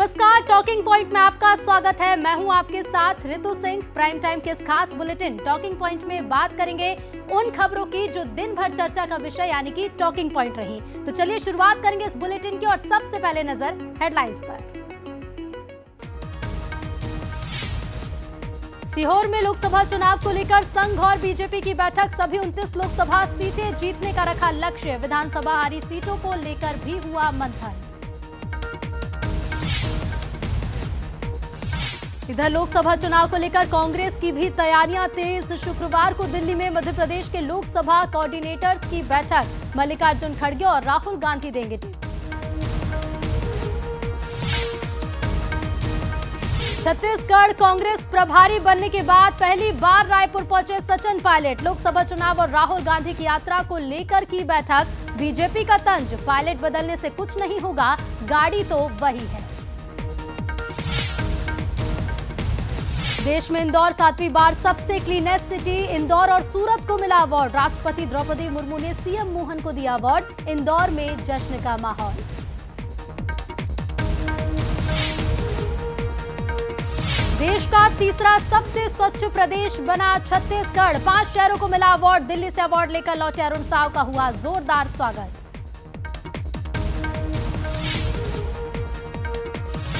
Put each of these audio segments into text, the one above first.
नमस्कार, talking point में आपका स्वागत है। मैं हूं आपके साथ ऋतु सिंह। प्राइम टाइम के इस खास बुलेटिन टॉकिंग पॉइंट में बात करेंगे उन खबरों की जो दिन भर चर्चा का विषय यानी कि टॉकिंग पॉइंट रही। तो चलिए शुरुआत करेंगे इस बुलेटिन की और सबसे पहले नजर हेडलाइंस पर। सीहोर में लोकसभा चुनाव को लेकर संघ और बीजेपी की बैठक। सभी 29 लोकसभा सीटें जीतने का रखा लक्ष्य। विधानसभा हारी सीटों को लेकर भी हुआ मंथन। इधर लोकसभा चुनाव को लेकर कांग्रेस की भी तैयारियां तेज। शुक्रवार को दिल्ली में मध्य प्रदेश के लोकसभा कोऑर्डिनेटर्स की बैठक। मल्लिकार्जुन खड़गे और राहुल गांधी देंगे टिप्स। छत्तीसगढ़ कांग्रेस प्रभारी बनने के बाद पहली बार रायपुर पहुंचे सचिन पायलट। लोकसभा चुनाव और राहुल गांधी की यात्रा को लेकर की बैठक। बीजेपी का तंज, पायलट बदलने से कुछ नहीं होगा, गाड़ी तो वही है। देश में इंदौर 7वीं बार सबसे क्लीनेस्ट सिटी। इंदौर और सूरत को मिला अवार्ड। राष्ट्रपति द्रौपदी मुर्मू ने सीएम मोहन को दिया अवार्ड। इंदौर में जश्न का माहौल। देश का तीसरा सबसे स्वच्छ प्रदेश बना छत्तीसगढ़। 5 शहरों को मिला अवार्ड। दिल्ली से अवार्ड लेकर लौटे अरुण साव का हुआ जोरदार स्वागत।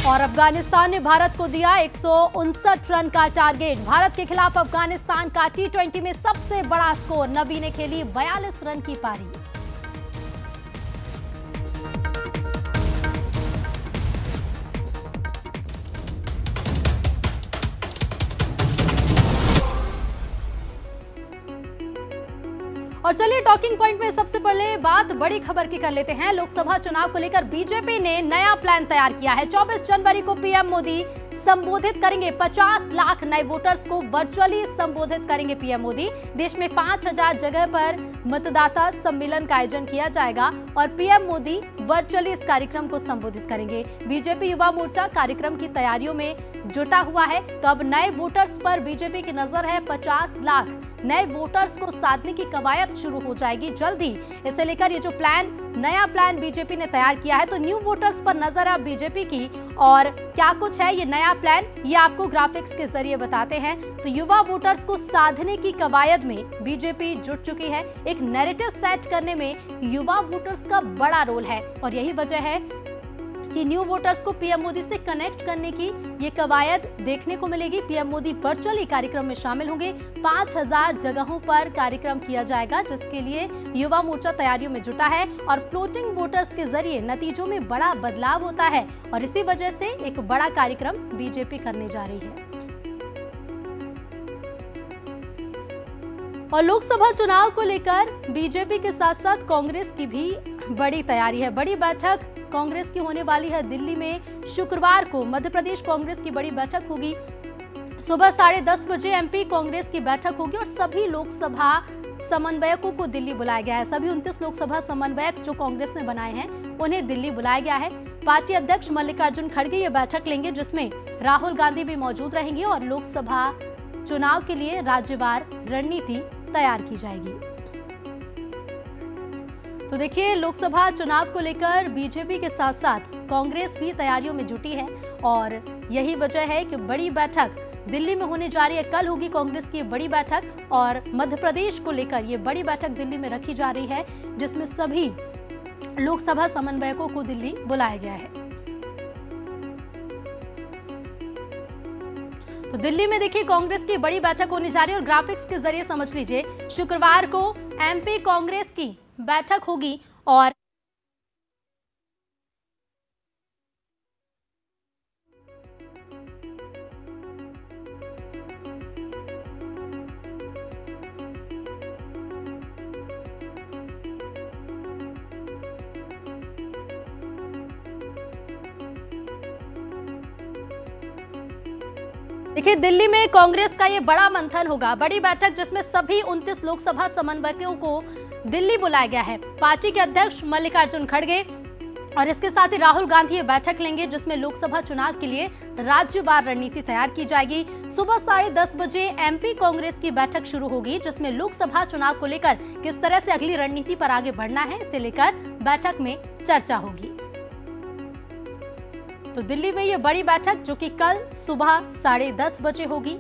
और अफगानिस्तान ने भारत को दिया 159 रन का टारगेट। भारत के खिलाफ अफगानिस्तान का T20 में सबसे बड़ा स्कोर। नबी ने खेली 42 रन की पारी। और चलिए टॉकिंग पॉइंट में सबसे पहले बात बड़ी खबर की कर लेते हैं। लोकसभा चुनाव को लेकर बीजेपी ने नया प्लान तैयार किया है। 24 जनवरी को पीएम मोदी संबोधित करेंगे। 50 लाख नए वोटर्स को वर्चुअली संबोधित करेंगे पीएम मोदी। देश में 5000 जगह पर मतदाता सम्मेलन का आयोजन किया जाएगा और पीएम मोदी वर्चुअली इस कार्यक्रम को संबोधित करेंगे। बीजेपी युवा मोर्चा कार्यक्रम की तैयारियों में जुटा हुआ है। तो अब नए वोटर्स पर बीजेपी की नजर है। 50 लाख नए वोटर्स को साधने की कवायद शुरू हो जाएगी जल्द ही। इसे लेकर ये जो नया प्लान बीजेपी ने तैयार किया है, तो न्यू वोटर्स पर नजर है बीजेपी की। और क्या कुछ है ये नया प्लान, ये आपको ग्राफिक्स के जरिए बताते हैं। तो युवा वोटर्स को साधने की कवायद में बीजेपी जुट चुकी है। एक नैरेटिव सेट करने में युवा वोटर्स का बड़ा रोल है और यही वजह है कि न्यू वोटर्स को पीएम मोदी से कनेक्ट करने की ये कवायद देखने को मिलेगी। पीएम मोदी वर्चुअली कार्यक्रम में शामिल होंगे। 5000 जगहों पर कार्यक्रम किया जाएगा, जिसके लिए युवा मोर्चा तैयारियों में जुटा है। और फ्लोटिंग वोटर्स के जरिए नतीजों में बड़ा बदलाव होता है और इसी वजह से एक बड़ा कार्यक्रम बीजेपी करने जा रही है। और लोकसभा चुनाव को लेकर बीजेपी के साथ साथ कांग्रेस की भी बड़ी तैयारी है। बड़ी बैठक कांग्रेस की होने वाली है दिल्ली में। शुक्रवार को मध्य प्रदेश कांग्रेस की बड़ी बैठक होगी। सुबह 10:30 बजे एमपी कांग्रेस की बैठक होगी और सभी लोकसभा समन्वयकों को दिल्ली बुलाया गया है। सभी 29 लोकसभा समन्वयक जो कांग्रेस ने बनाए हैं, उन्हें दिल्ली बुलाया गया है। पार्टी अध्यक्ष मल्लिकार्जुन खड़गे ये बैठक लेंगे, जिसमें राहुल गांधी भी मौजूद रहेंगे और लोकसभा चुनाव के लिए राज्यवार रणनीति तैयार की जाएगी। तो देखिए, लोकसभा चुनाव को लेकर बीजेपी के साथ साथ कांग्रेस भी तैयारियों में जुटी है और यही वजह है कि बड़ी बैठक दिल्ली में होने जा रही है। कल होगी कांग्रेस की बड़ी बैठक और मध्य प्रदेश को लेकर ये बड़ी बैठक दिल्ली में रखी जा रही है, जिसमें सभी लोकसभा समन्वयकों को दिल्ली बुलाया गया है। तो दिल्ली में देखिए कांग्रेस की बड़ी बैठक होने जा रही है और ग्राफिक्स के जरिए समझ लीजिए। शुक्रवार को एमपी कांग्रेस की बैठक होगी और देखिए दिल्ली में कांग्रेस का ये बड़ा मंथन होगा। बड़ी बैठक जिसमें सभी 29 लोकसभा समन्वयकों को दिल्ली बुलाया गया है। पार्टी के अध्यक्ष मल्लिकार्जुन खड़गे और इसके साथ ही राहुल गांधी ये बैठक लेंगे, जिसमें लोकसभा चुनाव के लिए राज्यवार रणनीति तैयार की जाएगी। सुबह 10:30 बजे एमपी कांग्रेस की बैठक शुरू होगी, जिसमें लोकसभा चुनाव को लेकर किस तरह से अगली रणनीति पर आगे बढ़ना है, इसे लेकर बैठक में चर्चा होगी। तो दिल्ली में ये बड़ी बैठक जो कि कल सुबह 10:30 बजे होगी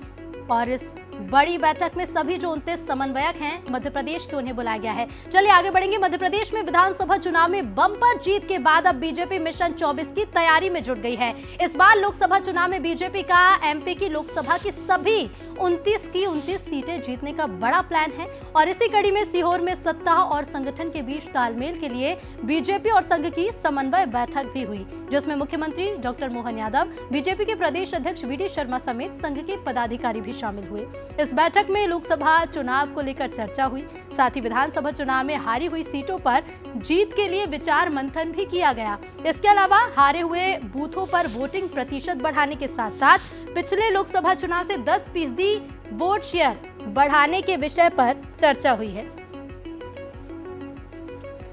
और इस बड़ी बैठक में सभी जो 29 समन्वयक हैं मध्य प्रदेश के उन्हें बुलाया गया है। चलिए आगे बढ़ेंगे। मध्य प्रदेश में विधानसभा चुनाव में बम्पर जीत के बाद अब बीजेपी मिशन 24 की तैयारी में जुट गई है। इस बार लोकसभा चुनाव में बीजेपी का एमपी की लोकसभा की सभी 29 की 29 सीटें जीतने का बड़ा प्लान है और इसी कड़ी में सीहोर में सत्ता और संगठन के बीच तालमेल के लिए बीजेपी और संघ की समन्वय बैठक भी हुई, जिसमें मुख्यमंत्री डॉक्टर मोहन यादव, बीजेपी के प्रदेश अध्यक्ष वीडी शर्मा समेत संघ के पदाधिकारी भी शामिल हुए। इस बैठक में लोकसभा चुनाव को लेकर चर्चा हुई, साथ ही विधानसभा चुनाव में हारी हुई सीटों पर जीत के लिए विचार मंथन भी किया गया। इसके अलावा हारे हुए बूथों पर वोटिंग प्रतिशत बढ़ाने के साथ साथ पिछले लोकसभा चुनाव से 10% वोट शेयर बढ़ाने के विषय पर चर्चा हुई है।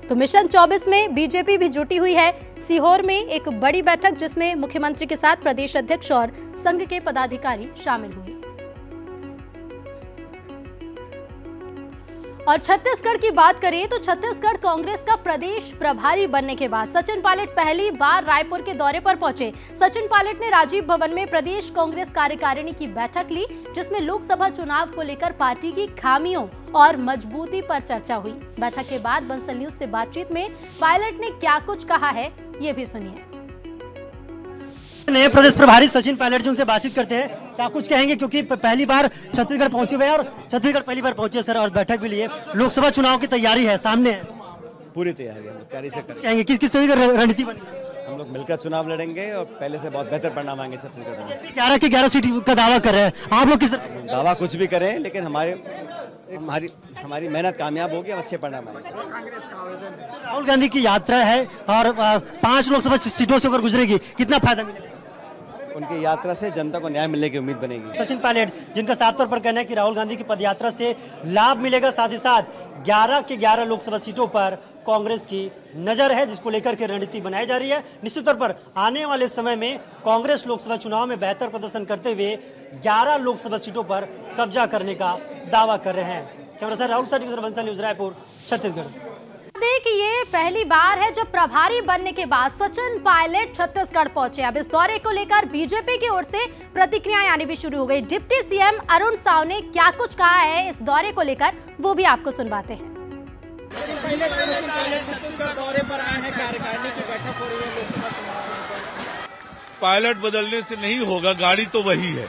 तो मिशन 24 में बीजेपी भी जुटी हुई है। सीहोर में एक बड़ी बैठक जिसमें मुख्यमंत्री के साथ प्रदेश अध्यक्ष और संघ के पदाधिकारी शामिल हुए। और छत्तीसगढ़ की बात करें तो छत्तीसगढ़ कांग्रेस का प्रदेश प्रभारी बनने के बाद सचिन पायलट पहली बार रायपुर के दौरे पर पहुंचे। सचिन पायलट ने राजीव भवन में प्रदेश कांग्रेस कार्यकारिणी की बैठक ली, जिसमें लोकसभा चुनाव को लेकर पार्टी की खामियों और मजबूती पर चर्चा हुई। बैठक के बाद बंसल न्यूज से बातचीत में पायलट ने क्या कुछ कहा है, ये भी सुनिए। नए प्रदेश प्रभारी सचिन पायलट जी उनसे बातचीत करते हैं, क्या कुछ कहेंगे, क्योंकि पहली बार छत्तीसगढ़ पहुंचे हुए हैं और छत्तीसगढ़ पहली बार पहुंचे सर और बैठक भी लिए। लोकसभा चुनाव की तैयारी है सामने है, पूरी तैयारी से कहेंगे किस तरह की रणनीति बनी? हम लोग मिलकर चुनाव लड़ेंगे और पहले से बहुत बेहतर परिणाम आएंगे छत्तीसगढ़ में। 11 की 11 सीट का दावा कर रहे हैं आप लोग, किस दावा कुछ भी करें लेकिन हमारी मेहनत कामयाब होगी, अच्छे परिणाम आएंगे। राहुल गांधी की यात्रा है और 5 लोकसभा सीटों से अगर गुजरेगी कितना फायदा मिलेगा? उनकी यात्रा से जनता को न्याय मिलने की उम्मीद बनेगी। सचिन पायलट जिनका साफ तौर पर कहना है कि राहुल गांधी की पदयात्रा से लाभ मिलेगा, साथ ही साथ 11 के 11 लोकसभा सीटों पर कांग्रेस की नजर है, जिसको लेकर के रणनीति बनाई जा रही है। निश्चित तौर पर आने वाले समय में कांग्रेस लोकसभा चुनाव में बेहतर प्रदर्शन करते हुए 11 लोकसभा सीटों पर कब्जा करने का दावा कर रहे हैं। कैमरा पर्सन राहुल साटी के साथ बंसल न्यूज रायपुर, छत्तीसगढ़। कि ये पहली बार है जब प्रभारी बनने के बाद सचिन पायलट छत्तीसगढ़ पहुंचे। अब इस दौरे को लेकर बीजेपी की ओर से प्रतिक्रियाएं आनी भी शुरू हो गई। डिप्टी सीएम अरुण साव ने क्या कुछ कहा है इस दौरे को लेकर, वो भी आपको सुनवाते हैं। पायलट बदलने से नहीं होगा, गाड़ी तो वही है।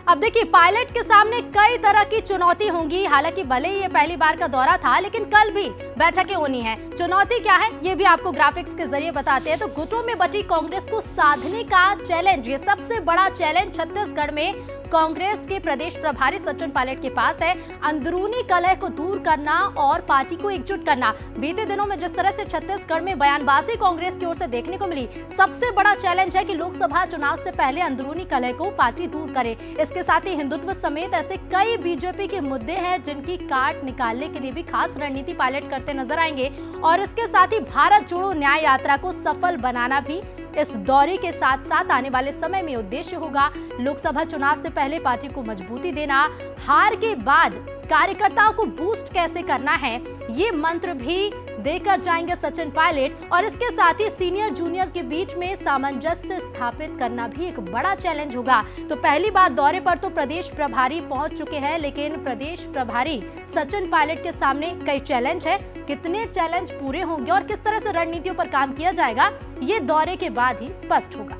अब देखिए, पायलट के सामने कई तरह की चुनौती होंगी। हालांकि भले ही ये पहली बार का दौरा था, लेकिन कल भी बैठकें होनी है। चुनौती क्या है ये भी आपको ग्राफिक्स के जरिए बताते हैं। तो गुटों में बटी कांग्रेस को साधने का चैलेंज, ये सबसे बड़ा चैलेंज छत्तीसगढ़ में कांग्रेस के प्रदेश प्रभारी सचिन पायलट के पास है। अंदरूनी कलह को दूर करना और पार्टी को एकजुट करना। बीते दिनों में जिस तरह से छत्तीसगढ़ में बयानबाजी कांग्रेस की ओर से देखने को मिली, सबसे बड़ा चैलेंज है कि लोकसभा चुनाव से पहले अंदरूनी कलह को पार्टी दूर करे। इसके साथ ही हिंदुत्व समेत ऐसे कई बीजेपी के मुद्दे हैं जिनकी काट निकालने के लिए भी खास रणनीति पायलट करते नजर आएंगे। और इसके साथ ही भारत जोड़ो न्याय यात्रा को सफल बनाना भी इस दौरे के साथ साथ आने वाले समय में उद्देश्य होगा। लोकसभा चुनाव से पहले पार्टी को मजबूती देना, हार के बाद कार्यकर्ताओं को बूस्ट कैसे करना है, ये मंत्र भी देकर जाएंगे सचिन पायलट। और इसके साथ ही सीनियर जूनियर्स के बीच में सामंजस्य स्थापित करना भी एक बड़ा चैलेंज होगा। तो पहली बार दौरे पर तो प्रदेश प्रभारी पहुंच चुके हैं, लेकिन प्रदेश प्रभारी सचिन पायलट के सामने कई चैलेंज है। कितने चैलेंज पूरे होंगे और किस तरह से रणनीतियों पर काम किया जाएगा, ये दौरे के बाद ही स्पष्ट होगा।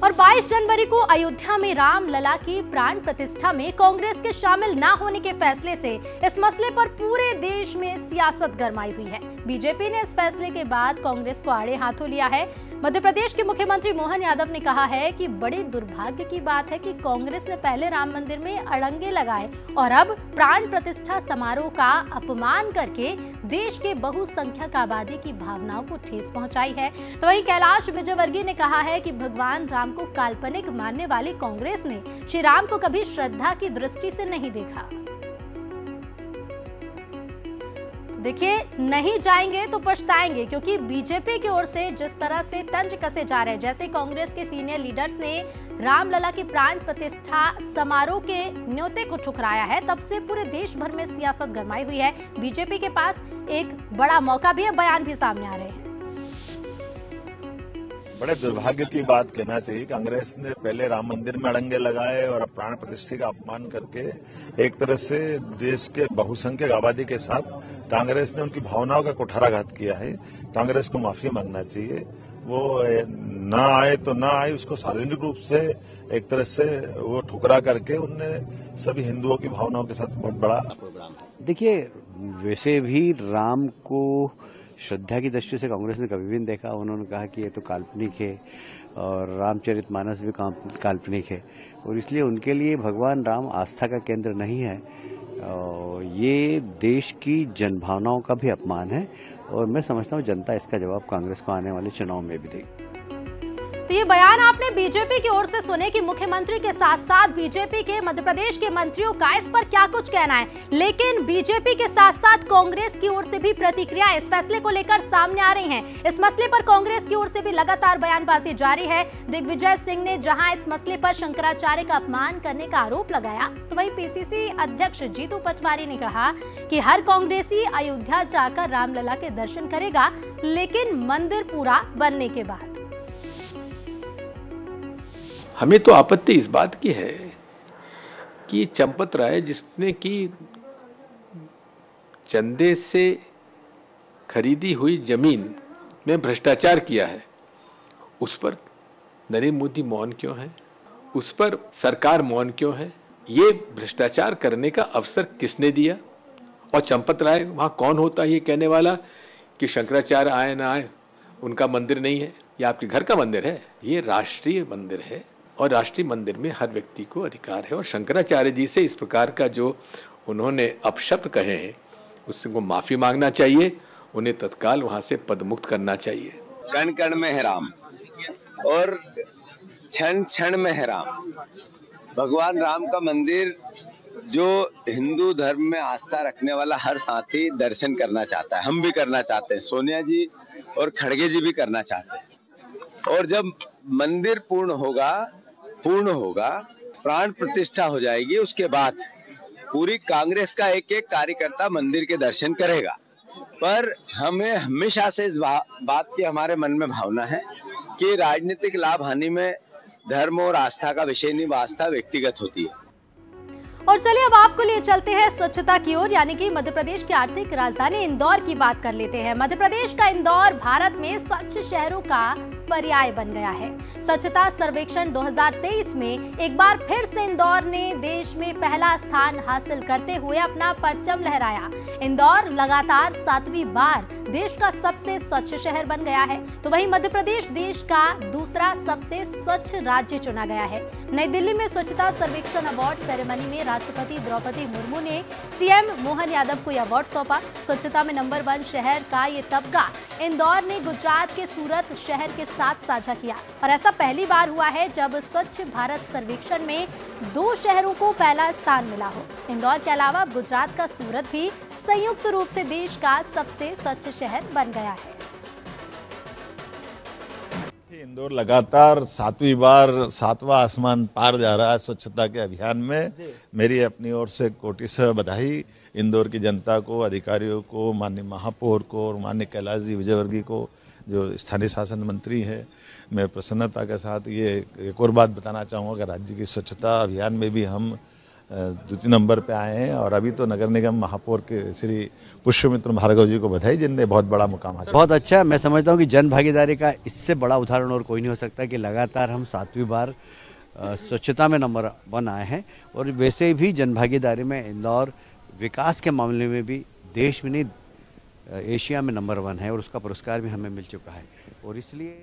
और 22 जनवरी को अयोध्या में रामलला की प्राण प्रतिष्ठा में कांग्रेस के शामिल न होने के फैसले से इस मसले पर पूरे देश में सियासत गरमाई हुई है। बीजेपी ने इस फैसले के बाद कांग्रेस को आड़े हाथों लिया है। मध्य प्रदेश के मुख्यमंत्री मोहन यादव ने कहा है कि बड़े दुर्भाग्य की बात है कि कांग्रेस ने पहले राम मंदिर में अड़ंगे लगाए और अब प्राण प्रतिष्ठा समारोह का अपमान करके देश के बहुसंख्यक आबादी की भावनाओं को ठेस पहुंचाई है। तो वहीं कैलाश विजयवर्गीय ने कहा है कि भगवान राम को काल्पनिक मानने वाली कांग्रेस ने श्री राम को कभी श्रद्धा की दृष्टि से नहीं देखा। देखिए, नहीं जाएंगे तो पछताएंगे, क्योंकि बीजेपी की ओर से जिस तरह से तंज कसे जा रहे हैं, जैसे कांग्रेस के सीनियर लीडर्स ने रामलला की प्राण प्रतिष्ठा समारोह के न्योते को ठुकराया है, तब से पूरे देश भर में सियासत गरमाई हुई है। बीजेपी के पास एक बड़ा मौका भी है, बयान भी सामने आ रहे हैं। बड़े दुर्भाग्य की बात कहना चाहिए। कांग्रेस ने पहले राम मंदिर में अड़ंगे लगाए और अब प्राण प्रतिष्ठा का अपमान करके एक तरह से देश के बहुसंख्यक आबादी के साथ कांग्रेस ने उनकी भावनाओं का कुठाराघात किया है। कांग्रेस को माफी मांगना चाहिए। वो ना आए तो ना आए, उसको सार्वजनिक रूप से एक तरह से वो ठुकरा करके उनने सभी हिंदुओं की भावनाओं के साथ बहुत बड़ा प्रोग्राम। देखिए, वैसे भी राम को श्रद्धा की दृष्टि से कांग्रेस ने कभी भी नहीं देखा। उन्होंने कहा कि ये तो काल्पनिक है और रामचरितमानस भी काल्पनिक है, और इसलिए उनके लिए भगवान राम आस्था का केंद्र नहीं है। ये देश की जनभावनाओं का भी अपमान है, और मैं समझता हूँ जनता इसका जवाब कांग्रेस को आने वाले चुनाव में भी देगी। तो ये बयान आपने बीजेपी की ओर से सुने कि मुख्यमंत्री के साथ साथ बीजेपी के मध्य प्रदेश के मंत्रियों का इस पर क्या कुछ कहना है, लेकिन बीजेपी के साथ साथ कांग्रेस की ओर से भी प्रतिक्रियाएं इस फैसले को लेकर सामने आ रही हैं। इस मसले पर कांग्रेस की ओर से भी लगातार बयानबाजी जारी है। दिग्विजय सिंह ने जहां इस मसले पर शंकराचार्य का अपमान करने का आरोप लगाया, तो वहीं पीसीसी अध्यक्ष जीतू पटवारी ने कहा कि हर कांग्रेसी अयोध्या जाकर रामलला के दर्शन करेगा, लेकिन मंदिर पूरा बनने के बाद। हमें तो आपत्ति इस बात की है कि चंपत राय जिसने कि चंदे से खरीदी हुई जमीन में भ्रष्टाचार किया है, उस पर नरेंद्र मोदी मौन क्यों है, उस पर सरकार मौन क्यों है? ये भ्रष्टाचार करने का अवसर किसने दिया? और चंपत राय वहाँ कौन होता है ये कहने वाला कि शंकराचार्य आए ना आए उनका मंदिर नहीं है? ये आपके घर का मंदिर है? ये राष्ट्रीय मंदिर है, और राष्ट्रीय मंदिर में हर व्यक्ति को अधिकार है। और शंकराचार्य जी से इस प्रकार का जो उन्होंने अपशब्द कहे हैं, उससे को माफी मांगना चाहिए, उन्हें तत्काल वहां से पदमुक्त करना चाहिए। कण कण में है राम और क्षण क्षण में है राम। भगवान राम का मंदिर जो हिंदू धर्म में आस्था रखने वाला हर साथी दर्शन करना चाहता है, हम भी करना चाहते हैं, सोनिया जी और खड़गे जी भी करना चाहते हैं। और जब मंदिर पूर्ण होगा, प्राण प्रतिष्ठा हो जाएगी, उसके बाद पूरी कांग्रेस का एक एक कार्यकर्ता मंदिर के दर्शन करेगा। पर हमें हमेशा से इस बात की हमारे मन में भावना है कि राजनीतिक लाभ हानि में धर्म और आस्था का विषय नहीं, आस्था व्यक्तिगत होती है। और चलिए अब आपको लिए चलते हैं स्वच्छता की ओर, यानी कि मध्य प्रदेश की आर्थिक राजधानी इंदौर की बात कर लेते हैं। मध्य प्रदेश का इंदौर भारत में स्वच्छ शहरों का पर्याय बन गया है। स्वच्छता सर्वेक्षण 2023 में एक बार फिर से इंदौर ने देश में पहला स्थान हासिल करते हुए अपना परचम लहराया। इंदौर लगातार 7वीं बार देश का सबसे स्वच्छ शहर बन गया है। तो वहीं मध्य प्रदेश देश का दूसरा सबसे स्वच्छ राज्य चुना गया है। नई दिल्ली में स्वच्छता सर्वेक्षण अवार्ड सेरेमनी में राष्ट्रपति द्रौपदी मुर्मू ने सीएम मोहन यादव को यह अवार्ड सौंपा। स्वच्छता में नंबर 1 शहर का ये तमगा इंदौर ने गुजरात के सूरत शहर के साथ साझा किया, और ऐसा पहली बार हुआ है जब स्वच्छ भारत सर्वेक्षण में 2 शहरों को पहला स्थान मिला हो। इंदौर के अलावा गुजरात का सूरत भी संयुक्त रूप से देश का सबसे स्वच्छ शहर बन गया है। इंदौर लगातार 7वीं बार 7वां आसमान पार जा रहा है स्वच्छता के अभियान में। मेरी अपनी ओर से कोटि से बधाई इंदौर की जनता को, अधिकारियों को, माननीय महापौर को और माननीय कैलाश जी विजयवर्गीय को जो स्थानीय शासन मंत्री हैं। मैं प्रसन्नता के साथ ये एक और बात बताना चाहूँगा कि राज्य की स्वच्छता अभियान में भी हम 2 नंबर पे आए हैं, और अभी तो नगर निगम महापौर के श्री पुष्यमित्र भार्गव जी को बधाई, जिनने बहुत बड़ा मुकाम हासिल। बहुत अच्छा, मैं समझता हूँ कि जन भागीदारी का इससे बड़ा उदाहरण और कोई नहीं हो सकता कि लगातार हम 7वीं बार स्वच्छता में नंबर 1 आए हैं। और वैसे भी जन भागीदारी में इंदौर विकास के मामले में भी देश में नहीं एशिया में नंबर 1 है, और उसका पुरस्कार भी हमें मिल चुका है। और इसलिए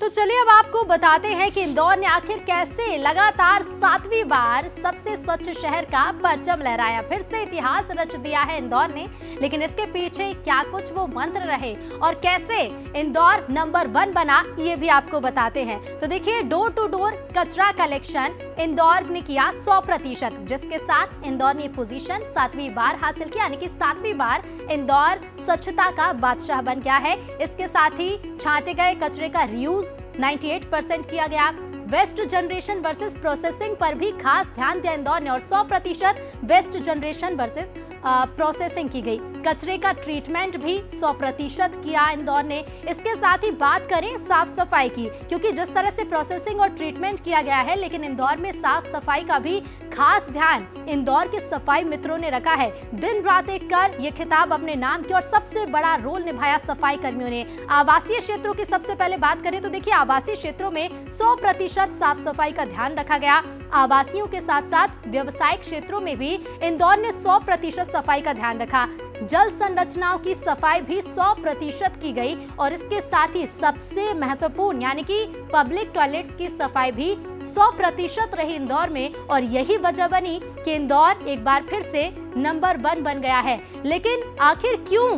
तो चलिए अब आपको बताते हैं कि इंदौर ने आखिर कैसे लगातार 7वीं बार सबसे स्वच्छ शहर का परचम लहराया। फिर से इतिहास रच दिया है इंदौर ने, लेकिन इसके पीछे क्या कुछ वो मंत्र रहे और कैसे इंदौर नंबर 1 बना, ये भी आपको बताते हैं। तो देखिए, डोर टू डोर कचरा कलेक्शन इंदौर ने किया 100%, जिसके साथ इंदौर ने पोजीशन 7वीं बार हासिल की, यानी कि 7वीं बार इंदौर स्वच्छता का बादशाह बन गया है। इसके साथ ही छांटे गए कचरे का रीयूज 98% किया गया। वेस्ट जनरेशन वर्सेस प्रोसेसिंग पर भी खास ध्यान दिया इंदौर ने और 100% वेस्ट जनरेशन वर्सेस प्रोसेसिंग की गई। कचरे का ट्रीटमेंट भी 100% किया इंदौर ने। इसके साथ ही बात करें साफ सफाई की, क्योंकि जिस तरह से प्रोसेसिंग और ट्रीटमेंट किया गया है, लेकिन इंदौर में साफ सफाई का भी खास ध्यान इंदौर के सफाई मित्रों ने रखा है। दिन रात एक कर ये खिताब अपने नाम किया और सबसे बड़ा रोल निभाया सफाई कर्मियों ने। आवासीय क्षेत्रों की सबसे पहले बात करें तो देखिए, आवासीय क्षेत्रों में 100% साफ सफाई का ध्यान रखा गया। आवासीयों के साथ साथ व्यवसायिक क्षेत्रों में भी इंदौर ने 100% सफाई का ध्यान रखा। जल संरचनाओं की सफाई भी 100% की गई और इसके साथ ही सबसे महत्वपूर्ण यानी कि पब्लिक टॉयलेट्स की सफाई भी 100% रही इंदौर में और यही वजह बनी कि इंदौर एक बार फिर से नंबर 1 बन गया है। लेकिन आखिर क्यों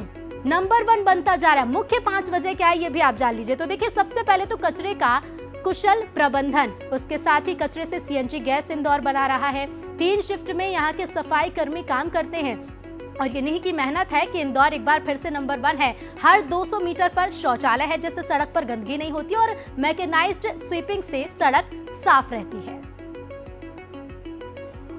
नंबर 1 बनता जा रहा है? मुख्य 5 वजह क्या है ये भी आप जान लीजिए। तो देखिए, सबसे पहले तो कचरे का कुशल प्रबंधन, उसके साथ ही कचरे से सीएनजी गैस इंदौर बना रहा है। 3 शिफ्ट में यहाँ के सफाई कर्मी काम करते हैं और इन्हीं की मेहनत है कि इंदौर एक बार फिर से नंबर 1 है। हर 200 मीटर पर शौचालय है, जिससे सड़क पर गंदगी नहीं होती और मैकेनाइज्ड स्वीपिंग से सड़क साफ रहती है।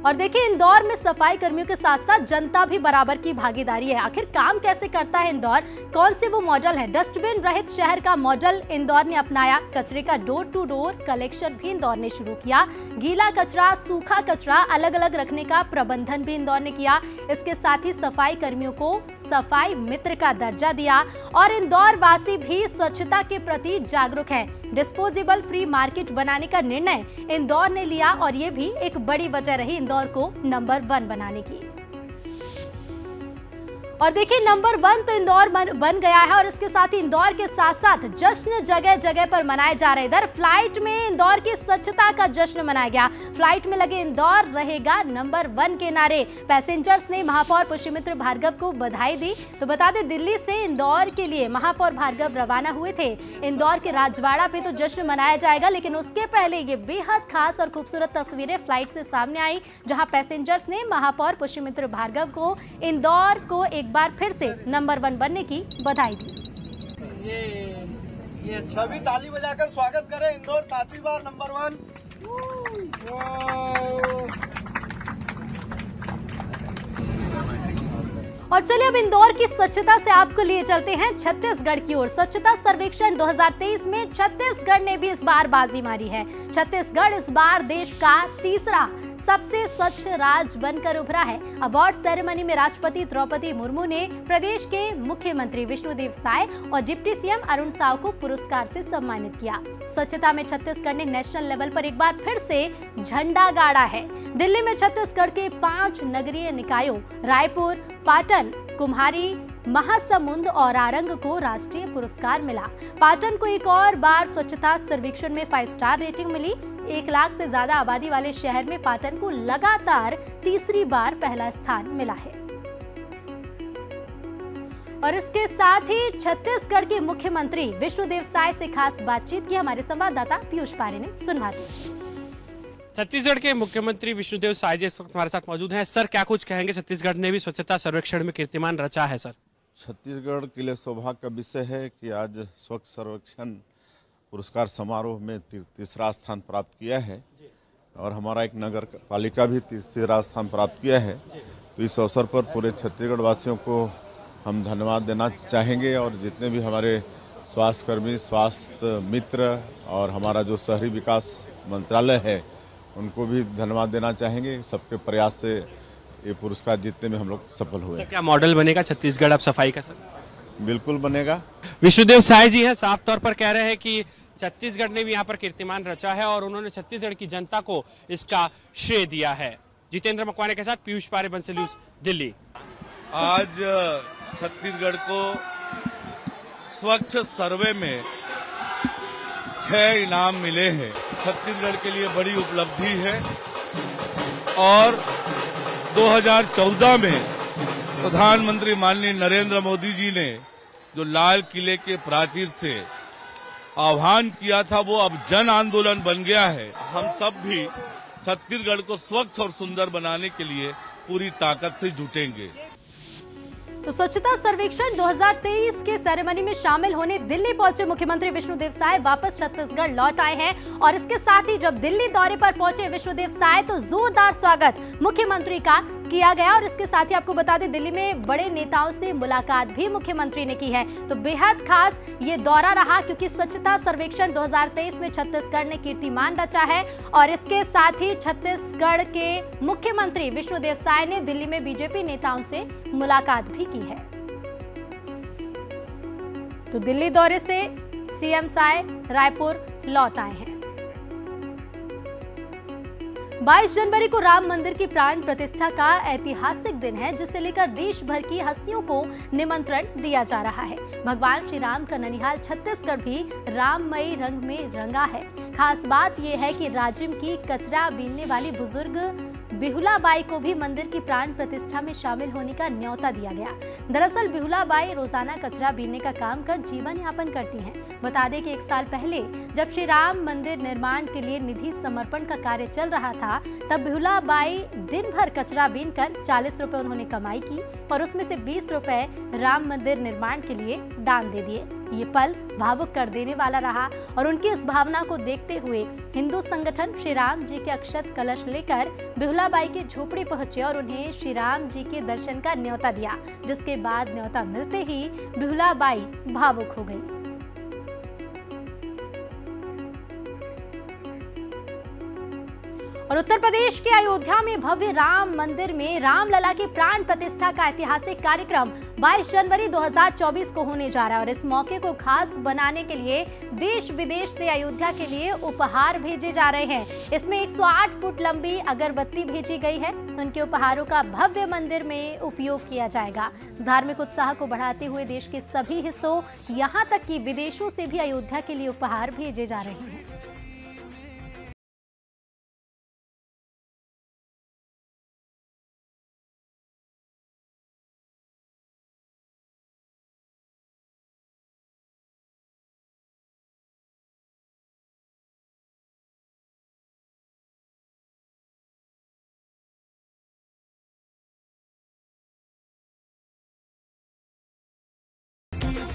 और देखिए, इंदौर में सफाई कर्मियों के साथ साथ जनता भी बराबर की भागीदारी है। आखिर काम कैसे करता है इंदौर, कौन से वो मॉडल है? डस्टबिन रहित शहर का मॉडल इंदौर ने अपनाया। कचरे का डोर टू डोर कलेक्शन भी इंदौर ने शुरू किया। गीला कचरा, सूखा कचरा अलग अलग रखने का प्रबंधन भी इंदौर ने किया। इसके साथ ही सफाई कर्मियों को सफाई मित्र का दर्जा दिया और इंदौर वासी भी स्वच्छता के प्रति जागरूक है। डिस्पोजेबल फ्री मार्केट बनाने का निर्णय इंदौर ने लिया और ये भी एक बड़ी वजह रही इंदौर को नंबर 1 बनाने की। और देखिए, नंबर 1 तो इंदौर बन गया है और इसके साथ ही इंदौर के साथ साथ जश्न जगह जगह पर मनाए जा रहे हैं। इधर फ्लाइट में इंदौर की स्वच्छता का जश्न मनाया गया। फ्लाइट में लगे इंदौर रहेगा नंबर 1 के नारे। पैसेंजर्स ने महापौर पुष्यमित्र भार्गव को बधाई दी। तो बता दें, दिल्ली से इंदौर के लिए महापौर भार्गव रवाना हुए थे। इंदौर के राजवाड़ा पे तो जश्न मनाया जाएगा, लेकिन उसके पहले ये बेहद खास और खूबसूरत तस्वीरें फ्लाइट से सामने आई, जहां पैसेंजर्स ने महापौर पुष्यमित्र भार्गव को इंदौर को एक बार फिर से नंबर 1 बनने की बधाई दी। ये सभी ताली बजाकर स्वागत करें, इंदौर 7वीं बार नंबर 1। और चलिए अब इंदौर की स्वच्छता से आपको लिए चलते हैं छत्तीसगढ़ की ओर। स्वच्छता सर्वेक्षण 2023 में छत्तीसगढ़ ने भी इस बार बाजी मारी है। छत्तीसगढ़ इस बार देश का तीसरा सबसे स्वच्छ राज्य बनकर उभरा है। अवार्ड सेरेमनी में राष्ट्रपति द्रौपदी मुर्मू ने प्रदेश के मुख्यमंत्री विष्णुदेव साय और डिप्टी सीएम अरुण साव को पुरस्कार से सम्मानित किया। स्वच्छता में छत्तीसगढ़ ने नेशनल लेवल पर एक बार फिर से झंडा गाड़ा है। दिल्ली में छत्तीसगढ़ के 5 नगरीय निकायों रायपुर, पाटन, कुम्हारी, महासमुंद और आरंग को राष्ट्रीय पुरस्कार मिला। पाटन को एक और बार स्वच्छता सर्वेक्षण में 5 स्टार रेटिंग मिली। 1 लाख से ज्यादा आबादी वाले शहर में पाटन को लगातार तीसरी बार पहला स्थान मिला है। और इसके साथ ही छत्तीसगढ़ के मुख्यमंत्री विष्णुदेव साय से खास बातचीत की हमारे संवाददाता पीयूष पारे ने। सुनवा दीजिए। छत्तीसगढ़ के मुख्यमंत्री विष्णुदेव साय जी इस वक्त हमारे साथ मौजूद हैं। सर, क्या कुछ कहेंगे? छत्तीसगढ़ ने भी स्वच्छता सर्वेक्षण में कीर्तिमान रचा है। सर, छत्तीसगढ़ के लिए सौभाग्य का विषय है कि आज स्वच्छ सर्वेक्षण पुरस्कार समारोह में तीसरा स्थान प्राप्त किया है और हमारा एक नगर पालिका भी तीसरा स्थान प्राप्त किया है। तो इस अवसर पर पूरे छत्तीसगढ़ वासियों को हम धन्यवाद देना चाहेंगे और जितने भी हमारे स्वास्थ्य कर्मी, स्वास्थ्य मित्र और हमारा जो शहरी विकास मंत्रालय है उनको भी धन्यवाद देना चाहेंगे। सबके प्रयास से ये पुरस्कार जीतने में हम लोग सफल हुए। क्या मॉडल बनेगा छत्तीसगढ़ अब सफाई का? सर, बिल्कुल बनेगा। विष्णुदेव साय जी हैं, साफ तौर पर कह रहे हैं कि छत्तीसगढ़ ने भी यहाँ पर कीर्तिमान रचा है और उन्होंने छत्तीसगढ़ की जनता को इसका श्रेय दिया है। जितेंद्र मकवाने के साथ पीयूष पारे, बंसल न्यूज, दिल्ली। आज छत्तीसगढ़ को स्वच्छ सर्वे में 6 इनाम मिले हैं। छत्तीसगढ़ के लिए बड़ी उपलब्धि है और 2014 में प्रधानमंत्री माननीय नरेंद्र मोदी जी ने जो लाल किले के प्राचीर से आह्वान किया था वो अब जन आंदोलन बन गया है। हम सब भी छत्तीसगढ़ को स्वच्छ और सुंदर बनाने के लिए पूरी ताकत से जुटेंगे। तो स्वच्छता सर्वेक्षण 2023 के सेरेमनी में शामिल होने दिल्ली पहुंचे मुख्यमंत्री विष्णुदेव साय वापस छत्तीसगढ़ लौट आए हैं और इसके साथ ही जब दिल्ली दौरे पर पहुंचे विष्णुदेव साय तो जोरदार स्वागत मुख्यमंत्री का किया गया। और इसके साथ ही आपको बता दें दिल्ली में बड़े नेताओं से मुलाकात भी मुख्यमंत्री ने की है। तो बेहद खास ये दौरा रहा क्योंकि स्वच्छता सर्वेक्षण 2023 में छत्तीसगढ़ ने कीर्तिमान रचा है और इसके साथ ही छत्तीसगढ़ के मुख्यमंत्री विष्णुदेव साय ने दिल्ली में बीजेपी नेताओं से मुलाकात भी की है। तो दिल्ली दौरे से सीएम साय रायपुर लौट आए हैं। 22 जनवरी को राम मंदिर की प्राण प्रतिष्ठा का ऐतिहासिक दिन है जिसे लेकर देश भर की हस्तियों को निमंत्रण दिया जा रहा है। भगवान श्री राम का ननिहाल छत्तीसगढ़ भी राममयी रंग में रंगा है। खास बात यह है कि राजिम की कचरा बीनने वाली बुजुर्ग बिहुलाबाई को भी मंदिर की प्राण प्रतिष्ठा में शामिल होने का न्योता दिया गया। दरअसल बिहुलाबाई रोजाना कचरा बीनने का काम कर जीवन यापन करती हैं। बता दें कि 1 साल पहले जब श्री राम मंदिर निर्माण के लिए निधि समर्पण का कार्य चल रहा था तब बिहुलाबाई दिन भर कचरा बीन कर 40 रुपए उन्होंने कमाई की और उसमें से 20 रुपए राम मंदिर निर्माण के लिए दान दे दिए। ये पल भावुक कर देने वाला रहा और उनकी इस भावना को देखते हुए हिंदू संगठन श्री राम जी के अक्षत कलश लेकर बिहुलाबाई के झोपड़ी पहुंचे और उन्हें श्री राम जी के दर्शन का न्योता दिया, जिसके बाद न्योता मिलते ही बिहुलाबाई भावुक हो गई। और उत्तर प्रदेश के अयोध्या में भव्य राम मंदिर में रामलला की प्राण प्रतिष्ठा का ऐतिहासिक कार्यक्रम 22 जनवरी 2024 को होने जा रहा है और इस मौके को खास बनाने के लिए देश विदेश से अयोध्या के लिए उपहार भेजे जा रहे हैं। इसमें 108 फुट लंबी अगरबत्ती भेजी गई है। उनके उपहारों का भव्य मंदिर में उपयोग किया जाएगा। धार्मिक उत्साह को बढ़ाते हुए देश के सभी हिस्सों यहाँ तक कि विदेशों से भी अयोध्या के लिए उपहार भेजे जा रहे हैं।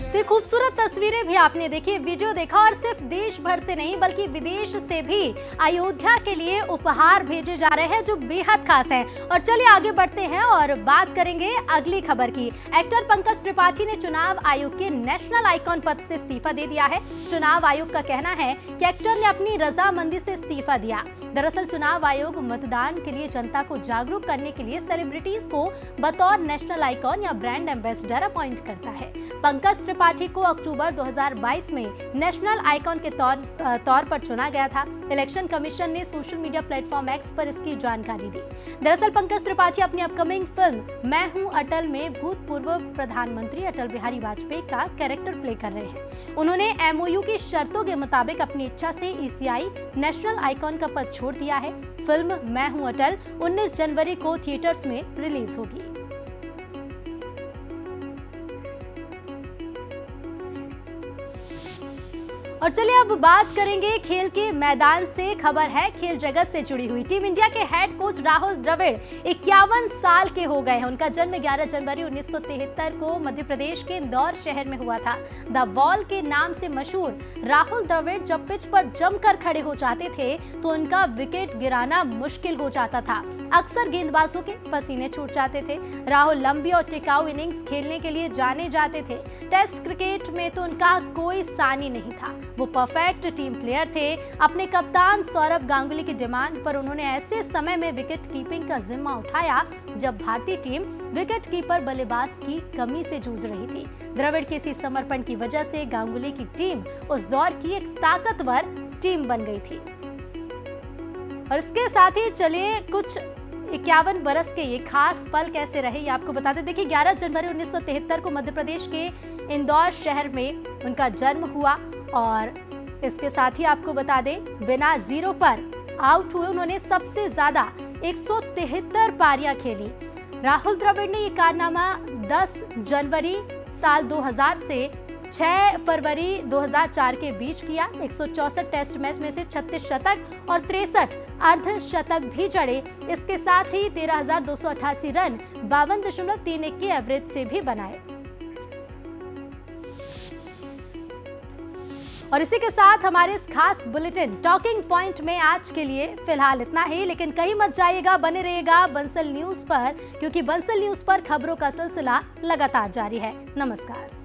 तो खूबसूरत तस्वीरें भी आपने देखी, वीडियो देखा और सिर्फ देश भर से नहीं बल्कि विदेश से भी अयोध्या के लिए उपहार भेजे जा रहे हैं जो बेहद खास हैं। और चलिए आगे बढ़ते हैं और बात करेंगे अगली खबर की। एक्टर पंकज त्रिपाठी ने चुनाव आयोग के नेशनल आइकॉन पद से इस्तीफा दे दिया है। चुनाव आयोग का कहना है कि एक्टर ने अपनी रजामंदी से इस्तीफा दिया। दरअसल चुनाव आयोग मतदान के लिए जनता को जागरूक करने के लिए सेलिब्रिटीज को बतौर नेशनल आइकॉन या ब्रांड एम्बेसडर अपॉइंट करता है। पंकज त्रिपाठी को अक्टूबर 2022 में नेशनल आइकॉन के तौर पर चुना गया था। इलेक्शन कमीशन ने सोशल मीडिया प्लेटफॉर्म एक्स पर इसकी जानकारी दी। दरअसल पंकज त्रिपाठी अपनी अपकमिंग फिल्म मैं हूं अटल में भूतपूर्व प्रधानमंत्री अटल बिहारी वाजपेयी का कैरेक्टर प्ले कर रहे हैं। उन्होंने एमओयू की शर्तों के मुताबिक अपनी इच्छा से ईसीआई नेशनल आइकॉन का पद छोड़ दिया है। फिल्म मैं हूं अटल 19 जनवरी को थिएटर्स में रिलीज होगी। और चलिए अब बात करेंगे खेल के मैदान से। खबर है खेल जगत से जुड़ी हुई। टीम इंडिया के हेड कोच राहुल द्रविड़ 51 साल के हो गए हैं। उनका जन्म 11 जनवरी 1973 को मध्य प्रदेश के इंदौर शहर में हुआ था। द वॉल के नाम से मशहूर राहुल द्रविड़ जब पिच पर जमकर खड़े हो जाते थे तो उनका विकेट गिराना मुश्किल हो जाता था। अक्सर गेंदबाजों के पसीने छूट जाते थे। राहुल लंबी और टिकाऊ इनिंग्स खेलने के लिए जाने जाते थे। टेस्ट क्रिकेट में तो उनका कोई सानी नहीं था। वो परफेक्ट टीम प्लेयर थे। अपने कप्तान सौरव गांगुली की डिमांड पर उन्होंने ऐसे समय में विकेट कीपिंग का जिम्मा उठाया जब भारतीय टीम विकेट कीपर बल्लेबाज की कमी से जूझ रही थी। द्रविड़ के इसी समर्पण की वजह से गांगुली की टीम उस दौर की एक ताकतवर टीम बन गई थी। और इसके साथ ही चलिए कुछ 51 बरस के ये खास पल कैसे रहे ये आपको बताते। देखिए 11 जनवरी 1973 को मध्य प्रदेश के इंदौर शहर में उनका जन्म हुआ और इसके साथ ही आपको बता दें बिना जीरो पर आउट हुए उन्होंने सबसे ज्यादा 173 पारियां खेली। राहुल द्रविड़ ने ये कारनामा 10 जनवरी साल 2000 से 6 फरवरी 2004 के बीच किया। 164 टेस्ट मैच में से 36 शतक और 63 अर्धशतक भी जड़े। इसके साथ ही 13,288 रन 52.31 के एवरेज से भी बनाए। और इसी के साथ हमारे इस खास बुलेटिन टॉकिंग पॉइंट में आज के लिए फिलहाल इतना ही, लेकिन कहीं मत जाइएगा, बने रहिएगा बंसल न्यूज पर, क्योंकि बंसल न्यूज पर खबरों का सिलसिला लगातार जारी है। नमस्कार।